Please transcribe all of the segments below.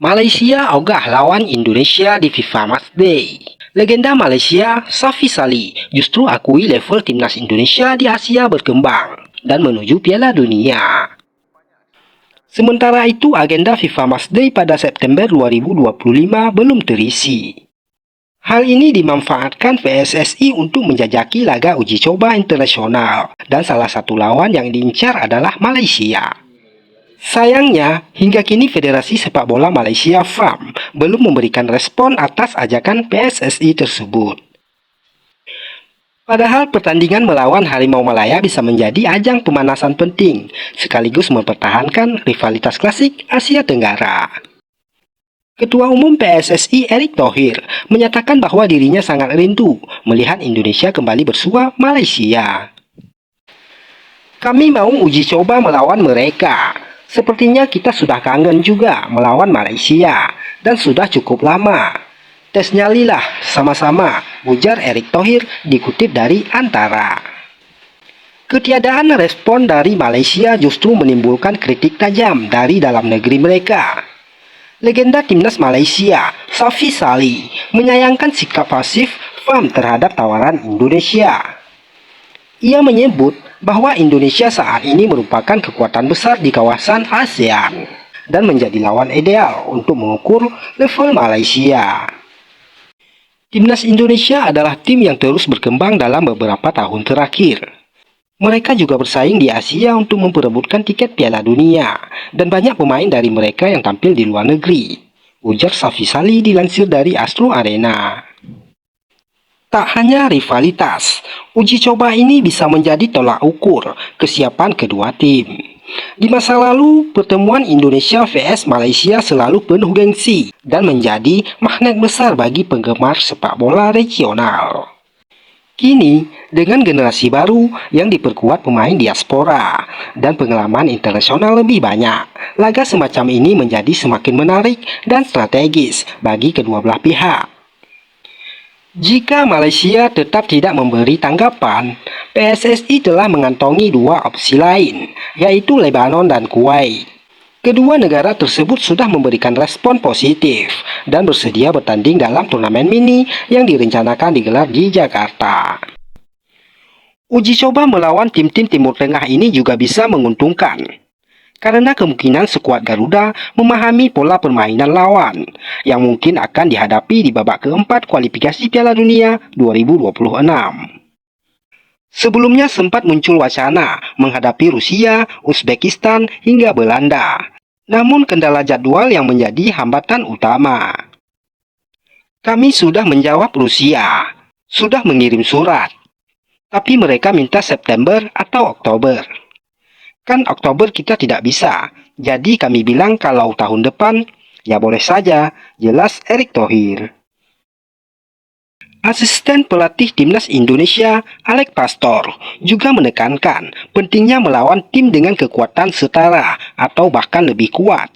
Malaysia ogah lawan Indonesia di FIFA Matchday. Legenda Malaysia, Safi Salih, justru akui level timnas Indonesia di Asia berkembang dan menuju Piala Dunia. Sementara itu, agenda FIFA Matchday pada September 2025 belum terisi. Hal ini dimanfaatkan PSSI untuk menjajaki laga uji coba internasional, dan salah satu lawan yang diincar adalah Malaysia. Sayangnya, hingga kini Federasi Sepak Bola Malaysia (FAM) belum memberikan respon atas ajakan PSSI tersebut. Padahal pertandingan melawan Harimau Malaya bisa menjadi ajang pemanasan penting, sekaligus mempertahankan rivalitas klasik Asia Tenggara. Ketua Umum PSSI Erick Thohir menyatakan bahwa dirinya sangat rindu melihat Indonesia kembali bersua Malaysia. Kami mau uji coba melawan mereka. Sepertinya kita sudah kangen juga melawan Malaysia dan sudah cukup lama. Tes nyalilah sama-sama, ujar Erick Thohir dikutip dari Antara. Ketiadaan respon dari Malaysia justru menimbulkan kritik tajam dari dalam negeri mereka. Legenda timnas Malaysia, Safi Salih, menyayangkan sikap pasif FAM terhadap tawaran Indonesia. Ia menyebut bahwa Indonesia saat ini merupakan kekuatan besar di kawasan ASEAN dan menjadi lawan ideal untuk mengukur level Malaysia. Timnas Indonesia adalah tim yang terus berkembang dalam beberapa tahun terakhir. Mereka juga bersaing di Asia untuk memperebutkan tiket Piala Dunia, dan banyak pemain dari mereka yang tampil di luar negeri, ujar Safi Salih dilansir dari Astro Arena. Tak hanya rivalitas, uji coba ini bisa menjadi tolak ukur kesiapan kedua tim. Di masa lalu, pertemuan Indonesia vs Malaysia selalu penuh gengsi dan menjadi magnet besar bagi penggemar sepak bola regional. Kini, dengan generasi baru yang diperkuat pemain diaspora dan pengalaman internasional lebih banyak, laga semacam ini menjadi semakin menarik dan strategis bagi kedua belah pihak. Jika Malaysia tetap tidak memberi tanggapan, PSSI telah mengantongi dua opsi lain, yaitu Lebanon dan Kuwait. Kedua negara tersebut sudah memberikan respon positif dan bersedia bertanding dalam turnamen mini yang direncanakan digelar di Jakarta. Uji coba melawan tim-tim Timur Tengah ini juga bisa menguntungkan, karena kemungkinan skuad Garuda memahami pola permainan lawan yang mungkin akan dihadapi di babak keempat kualifikasi Piala Dunia 2026. Sebelumnya sempat muncul wacana menghadapi Rusia, Uzbekistan, hingga Belanda. Namun kendala jadwal yang menjadi hambatan utama. Kami sudah menjawab Rusia, sudah mengirim surat, tapi mereka minta September atau Oktober. Kan Oktober kita tidak bisa, jadi kami bilang kalau tahun depan, ya boleh saja, jelas Erick Thohir. Asisten pelatih timnas Indonesia, Alex Pastor, juga menekankan pentingnya melawan tim dengan kekuatan setara atau bahkan lebih kuat.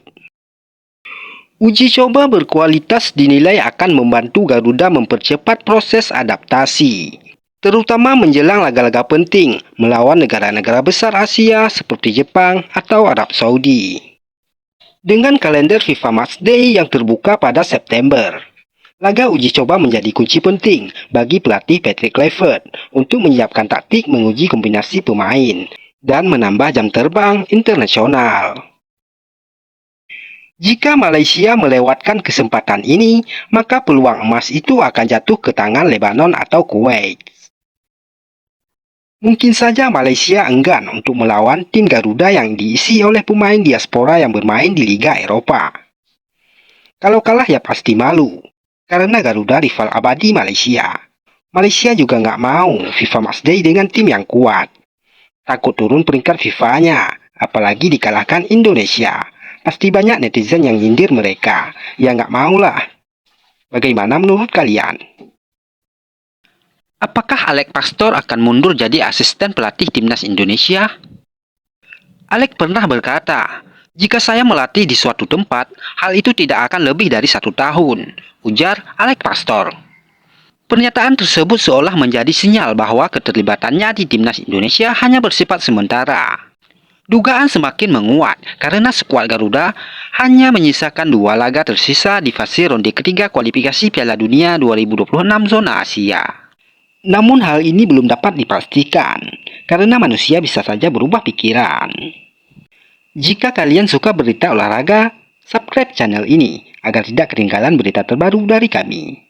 Uji coba berkualitas dinilai akan membantu Garuda mempercepat proses adaptasi, terutama menjelang laga-laga penting melawan negara-negara besar Asia seperti Jepang atau Arab Saudi. Dengan kalender FIFA Matchday yang terbuka pada September, laga uji coba menjadi kunci penting bagi pelatih Patrick Kluivert untuk menyiapkan taktik menguji kombinasi pemain dan menambah jam terbang internasional. Jika Malaysia melewatkan kesempatan ini, maka peluang emas itu akan jatuh ke tangan Lebanon atau Kuwait. Mungkin saja Malaysia enggan untuk melawan tim Garuda yang diisi oleh pemain diaspora yang bermain di Liga Eropa. Kalau kalah ya pasti malu, karena Garuda rival abadi Malaysia. Malaysia juga nggak mau FIFA Matchday dengan tim yang kuat. Takut turun peringkat FIFA-nya, apalagi dikalahkan Indonesia. Pasti banyak netizen yang nyindir mereka. Ya nggak maulah. Bagaimana menurut kalian? Apakah Alex Pastor akan mundur jadi asisten pelatih timnas Indonesia? Alex pernah berkata, "Jika saya melatih di suatu tempat, hal itu tidak akan lebih dari 1 tahun," ujar Alex Pastor. Pernyataan tersebut seolah menjadi sinyal bahwa keterlibatannya di timnas Indonesia hanya bersifat sementara. Dugaan semakin menguat karena skuad Garuda Hanya menyisakan 2 laga tersisa di fase ronde ketiga kualifikasi Piala Dunia 2026 zona Asia. Namun hal ini belum dapat dipastikan, karena manusia bisa saja berubah pikiran. Jika kalian suka berita olahraga, subscribe channel ini agar tidak ketinggalan berita terbaru dari kami.